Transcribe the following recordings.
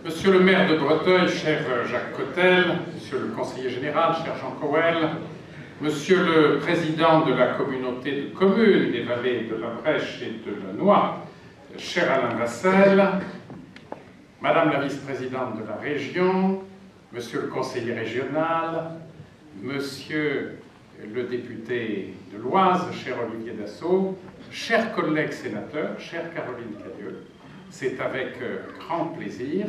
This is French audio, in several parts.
Monsieur le maire de Breteuil, cher Jacques Cottel, monsieur le conseiller général, cher Jean Coël, monsieur le président de la communauté de communes des vallées de la Brèche et de la Noix, cher Alain Vassel, madame la vice-présidente de la région, monsieur le conseiller régional, monsieur le député de l'Oise, cher Olivier Dassault, chers collègues sénateurs, chère Caroline Cadieux, c'est avec grand plaisir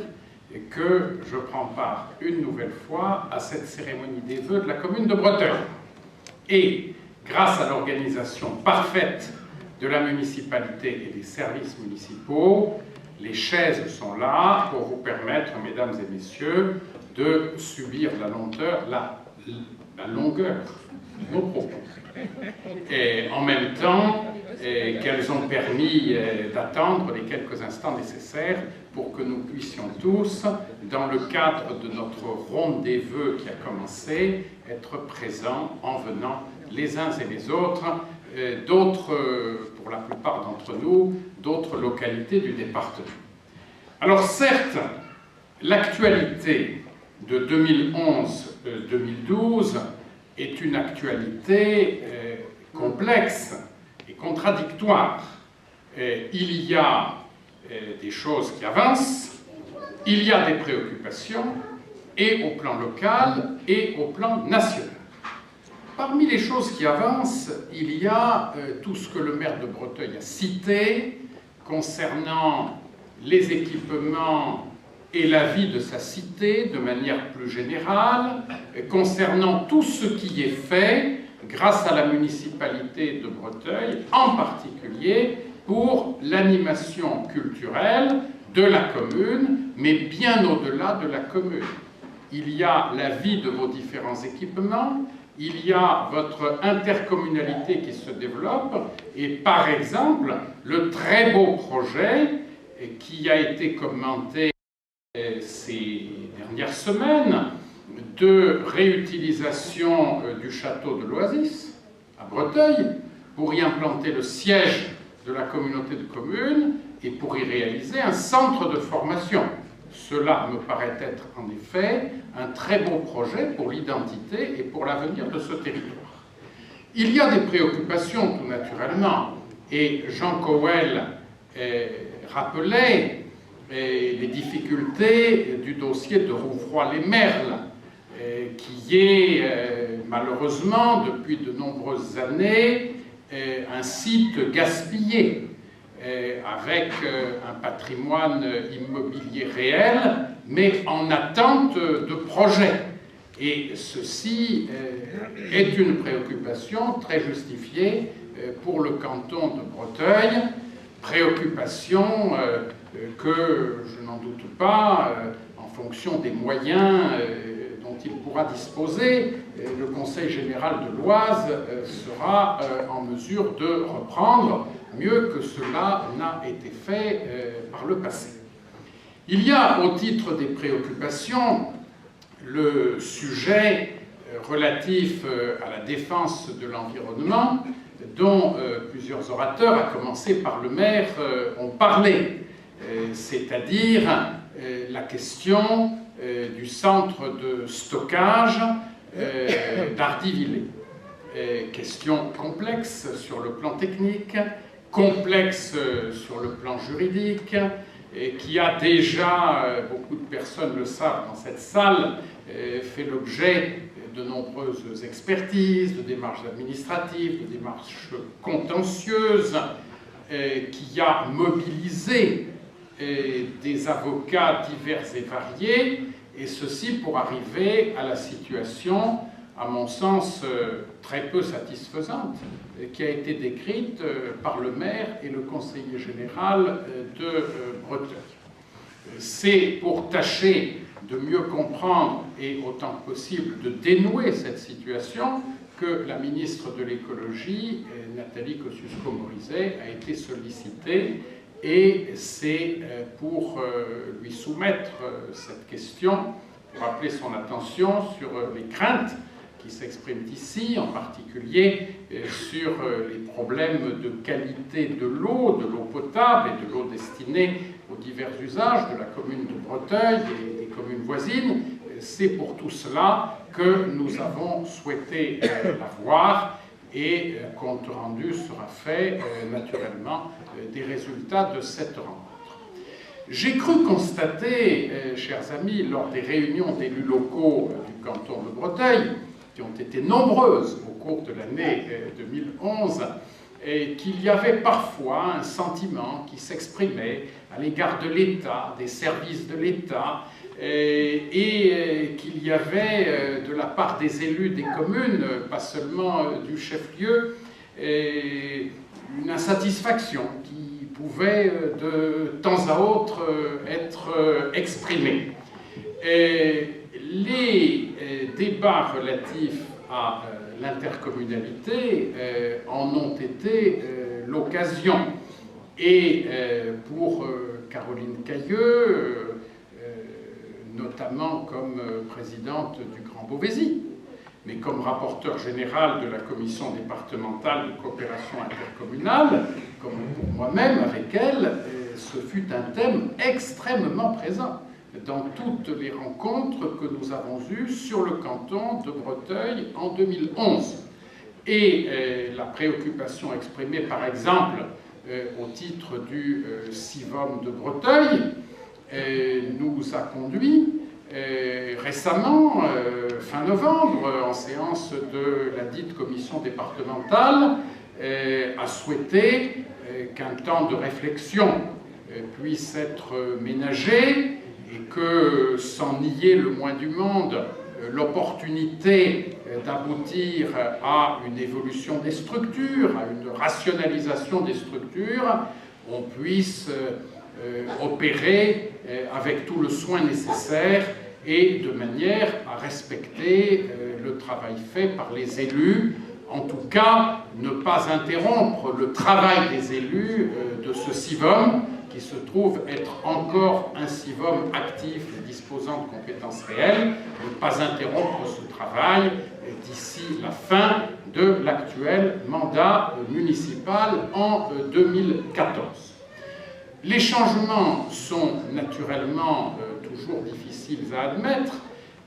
que je prends part une nouvelle fois à cette cérémonie des vœux de la commune de Breteuil. Et grâce à l'organisation parfaite de la municipalité et des services municipaux, les chaises sont là pour vous permettre, mesdames et messieurs, de subir la longueur de nos propos. Et en même temps, qu'elles ont permis d'attendre les quelques instants nécessaires pour que nous puissions tous, dans le cadre de notre ronde des vœux qui a commencé, être présents en venant les uns et les autres, pour la plupart d'entre nous, d'autres localités du département. Alors certes, l'actualité de 2011-2012 est une actualité complexe et contradictoire. Il y a des choses qui avancent, il y a des préoccupations, et au plan local et au plan national. Parmi les choses qui avancent, il y a tout ce que le maire de Breteuil a cité concernant les équipements et la vie de sa cité de manière plus générale, concernant tout ce qui est fait grâce à la municipalité de Breteuil, en particulier pour l'animation culturelle de la commune, mais bien au-delà de la commune. Il y a la vie de vos différents équipements, il y a votre intercommunalité qui se développe, et par exemple, le très beau projet qui a été commenté ces dernières semaines de réutilisation du château de l'Oasis à Breteuil pour y implanter le siège de la communauté de communes et pour y réaliser un centre de formation. Cela me paraît être en effet un très beau projet pour l'identité et pour l'avenir de ce territoire. Il y a des préoccupations tout naturellement, et Jean Coël rappelait les difficultés du dossier de Rouvroy-les-Merles, qui est malheureusement depuis de nombreuses années un site gaspillé, avec un patrimoine immobilier réel, mais en attente de projets. Et ceci est une préoccupation très justifiée pour le canton de Breteuil, préoccupation que, je n'en doute pas, en fonction des moyens dont il pourra disposer, le Conseil général de l'Oise sera en mesure de reprendre mieux que cela n'a été fait par le passé. Il y a, au titre des préoccupations, le sujet relatif à la défense de l'environnement, dont plusieurs orateurs, à commencer par le maire, ont parlé, c'est-à-dire la question du centre de stockage d'Ardivillers. Question complexe sur le plan technique, complexe sur le plan juridique, et qui a déjà, beaucoup de personnes le savent dans cette salle, fait l'objet de nombreuses expertises, de démarches administratives, de démarches contentieuses, qui a mobilisé des avocats divers et variés, et ceci pour arriver à la situation, à mon sens, très peu satisfaisante, qui a été décrite par le maire et le conseiller général de Breteuil. C'est pour tâcher de mieux comprendre et autant que possible de dénouer cette situation que la ministre de l'écologie, Nathalie Kosciusko-Morizet, a été sollicitée, et c'est pour lui soumettre cette question, pour appeler son attention sur les craintes qui qui s'expriment ici, en particulier sur les problèmes de qualité de l'eau potable et de l'eau destinée aux divers usages de la commune de Breteuil et des communes voisines. C'est pour tout cela que nous avons souhaité la voir, et compte rendu sera fait naturellement des résultats de cette rencontre. J'ai cru constater, chers amis, lors des réunions d'élus locaux du canton de Breteuil, qui ont été nombreuses au cours de l'année 2011, qu'il y avait parfois un sentiment qui s'exprimait à l'égard de l'État, des services de l'État, et qu'il y avait de la part des élus des communes, pas seulement du chef-lieu, une insatisfaction qui pouvait de temps à autre être exprimée. Les débats relatifs à l'intercommunalité en ont été l'occasion. Et pour Caroline Cayeux, notamment comme présidente du Grand Beauvaisis, mais comme rapporteur général de la commission départementale de coopération intercommunale, comme pour moi-même avec elle, ce fut un thème extrêmement présent dans toutes les rencontres que nous avons eues sur le canton de Breteuil en 2011. Et la préoccupation exprimée, par exemple, au titre du CIVOM de Breteuil, nous a conduit récemment, fin novembre, en séance de la dite commission départementale, à souhaiter qu'un temps de réflexion puisse être ménagé et que, sans nier le moins du monde l'opportunité d'aboutir à une évolution des structures, à une rationalisation des structures, on puisse opérer avec tout le soin nécessaire et de manière à respecter le travail fait par les élus. En tout cas, ne pas interrompre le travail des élus de ce CIVOM, qui se trouve être encore un CIVOM actif et disposant de compétences réelles, ne pas interrompre ce travail d'ici la fin de l'actuel mandat municipal en 2014. Les changements sont naturellement toujours difficiles à admettre,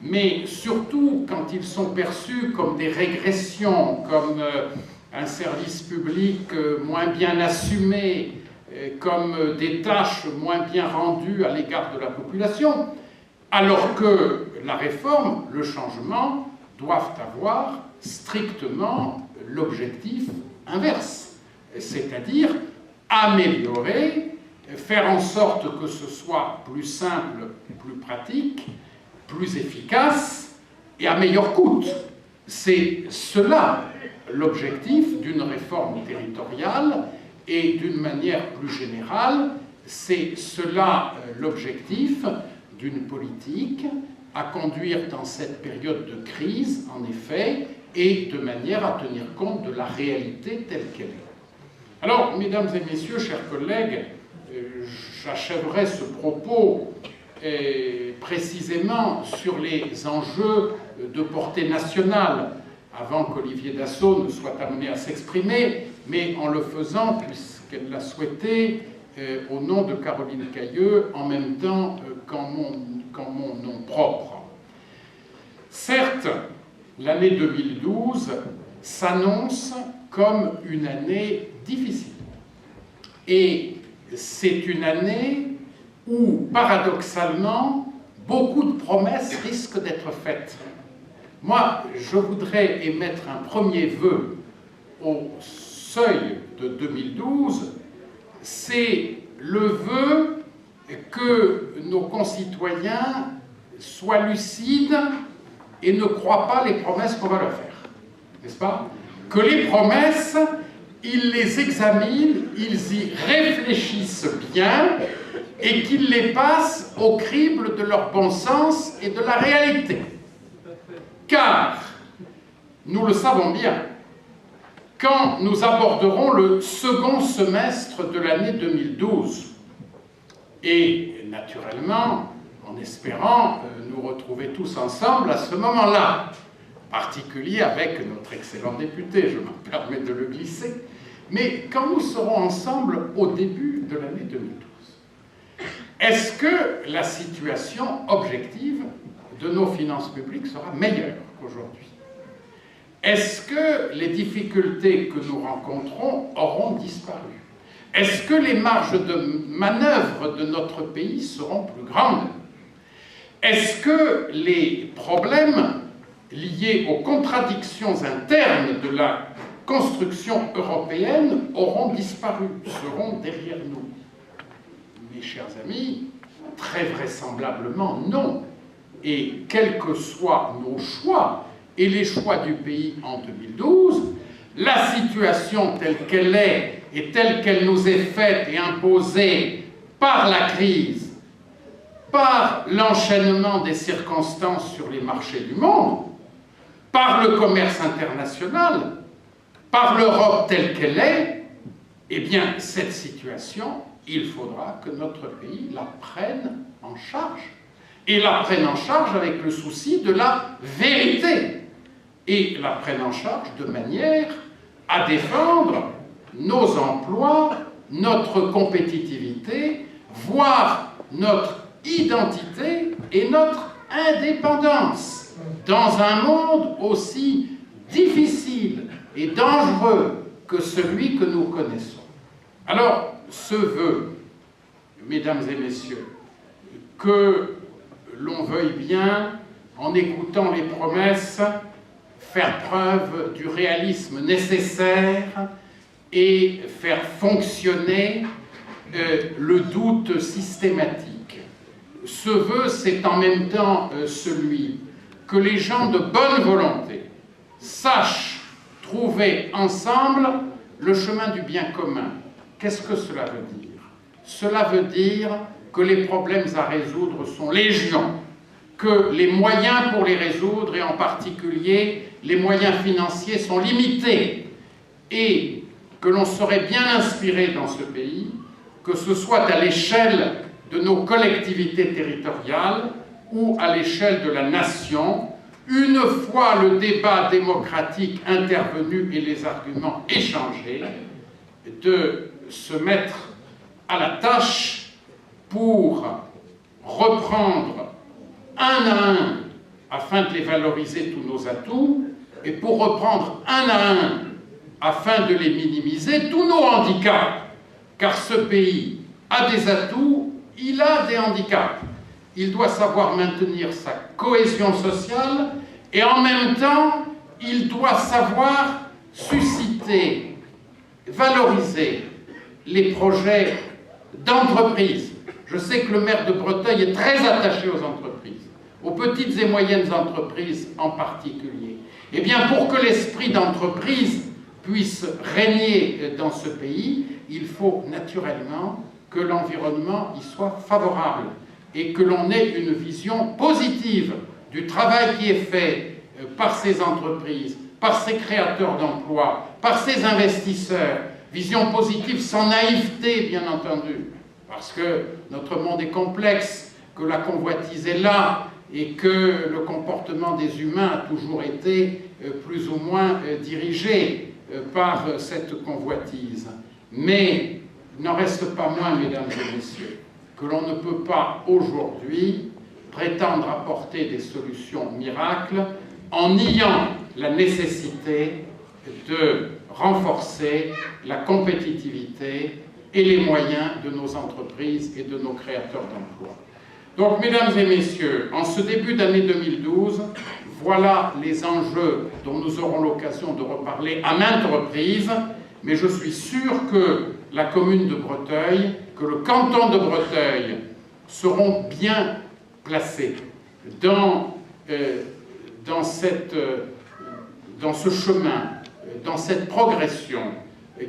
mais surtout quand ils sont perçus comme des régressions, comme un service public moins bien assumé, comme des tâches moins bien rendues à l'égard de la population, alors que la réforme, le changement, doivent avoir strictement l'objectif inverse, c'est-à-dire améliorer, faire en sorte que ce soit plus simple, plus pratique, plus efficace et à meilleur coût. C'est cela l'objectif d'une réforme territoriale, et d'une manière plus générale, c'est cela l'objectif d'une politique à conduire dans cette période de crise, en effet, et de manière à tenir compte de la réalité telle qu'elle est. Alors, mesdames et messieurs, chers collègues, j'achèverai ce propos précisément sur les enjeux de portée nationale, avant qu'Olivier Dassault ne soit amené à s'exprimer, mais en le faisant, puisqu'elle l'a souhaité, au nom de Caroline Cayeux, en même temps qu'en mon nom propre. Certes, l'année 2012 s'annonce comme une année difficile. Et c'est une année où, paradoxalement, beaucoup de promesses risquent d'être faites. Moi, je voudrais émettre un premier vœu au seuil de 2012, c'est le vœu que nos concitoyens soient lucides et ne croient pas les promesses qu'on va leur faire, n'est-ce pas? Que les promesses, ils les examinent, ils y réfléchissent bien et qu'ils les passent au crible de leur bon sens et de la réalité. Car, nous le savons bien, quand nous aborderons le second semestre de l'année 2012, et naturellement, en espérant nous retrouver tous ensemble à ce moment-là, particulier avec notre excellent député, je me permets de le glisser, mais quand nous serons ensemble au début de l'année 2012, est-ce que la situation objective de nos finances publiques sera meilleure qu'aujourd'hui? Est-ce que les difficultés que nous rencontrons auront disparu? Est-ce que les marges de manœuvre de notre pays seront plus grandes? Est-ce que les problèmes liés aux contradictions internes de la construction européenne auront disparu, seront derrière nous? Mes chers amis, très vraisemblablement non. Et quels que soient nos choix, et les choix du pays en 2012, la situation telle qu'elle est et telle qu'elle nous est faite et imposée par la crise, par l'enchaînement des circonstances sur les marchés du monde, par le commerce international, par l'Europe telle qu'elle est, eh bien, cette situation, il faudra que notre pays la prenne en charge. Et la prenne en charge avec le souci de la vérité. Et la prenne en charge de manière à défendre nos emplois, notre compétitivité, voire notre identité et notre indépendance dans un monde aussi difficile et dangereux que celui que nous connaissons. Alors, ce vœu, mesdames et messieurs, que l'on veuille bien, en écoutant les promesses, faire preuve du réalisme nécessaire et faire fonctionner le doute systématique. Ce vœu, c'est en même temps celui que les gens de bonne volonté sachent trouver ensemble le chemin du bien commun. Qu'est-ce que cela veut dire? Cela veut dire que les problèmes à résoudre sont légion, que les moyens pour les résoudre, et en particulier les moyens financiers, sont limités, et que l'on serait bien inspiré dans ce pays, que ce soit à l'échelle de nos collectivités territoriales ou à l'échelle de la nation, une fois le débat démocratique intervenu et les arguments échangés, de se mettre à la tâche pour reprendre un à un, afin de les valoriser tous nos atouts, et pour reprendre un à un, afin de les minimiser, tous nos handicaps. Car ce pays a des atouts, il a des handicaps. Il doit savoir maintenir sa cohésion sociale, et en même temps, il doit savoir susciter, valoriser les projets d'entreprise. Je sais que le maire de Breteuil est très attaché aux entreprises, aux petites et moyennes entreprises en particulier. Eh bien, pour que l'esprit d'entreprise puisse régner dans ce pays, il faut naturellement que l'environnement y soit favorable et que l'on ait une vision positive du travail qui est fait par ces entreprises, par ces créateurs d'emplois, par ces investisseurs. Vision positive sans naïveté, bien entendu, parce que notre monde est complexe, que la convoitise est là, et que le comportement des humains a toujours été plus ou moins dirigé par cette convoitise. Mais il n'en reste pas moins, mesdames et messieurs, que l'on ne peut pas aujourd'hui prétendre apporter des solutions miracles en niant la nécessité de renforcer la compétitivité et les moyens de nos entreprises et de nos créateurs d'emplois. Donc, mesdames et messieurs, en ce début d'année 2012, voilà les enjeux dont nous aurons l'occasion de reparler à maintes reprises, mais je suis sûr que la commune de Breteuil, que le canton de Breteuil seront bien placés dans ce chemin, dans cette progression,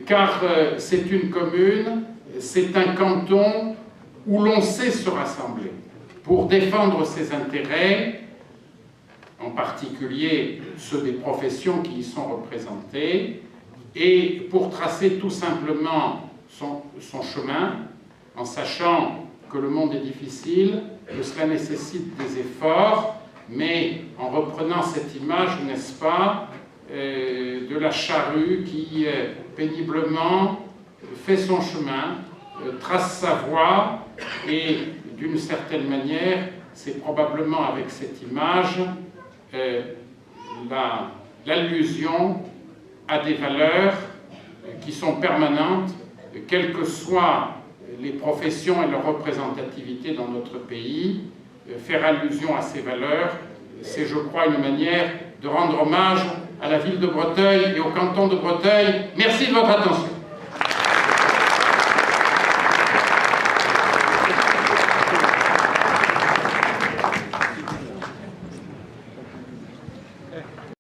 car c'est une commune, c'est un canton où l'on sait se rassembler pour défendre ses intérêts, en particulier ceux des professions qui y sont représentées, et pour tracer tout simplement son chemin, en sachant que le monde est difficile, que cela nécessite des efforts, mais en reprenant cette image, n'est-ce pas, de la charrue qui péniblement fait son chemin, trace sa voie, et d'une certaine manière, c'est probablement avec cette image l'allusion à des valeurs qui sont permanentes, quelles que soient les professions et leur représentativité dans notre pays. Faire allusion à ces valeurs, c'est, je crois, une manière de rendre hommage à la ville de Breteuil et au canton de Breteuil. Merci de votre attention.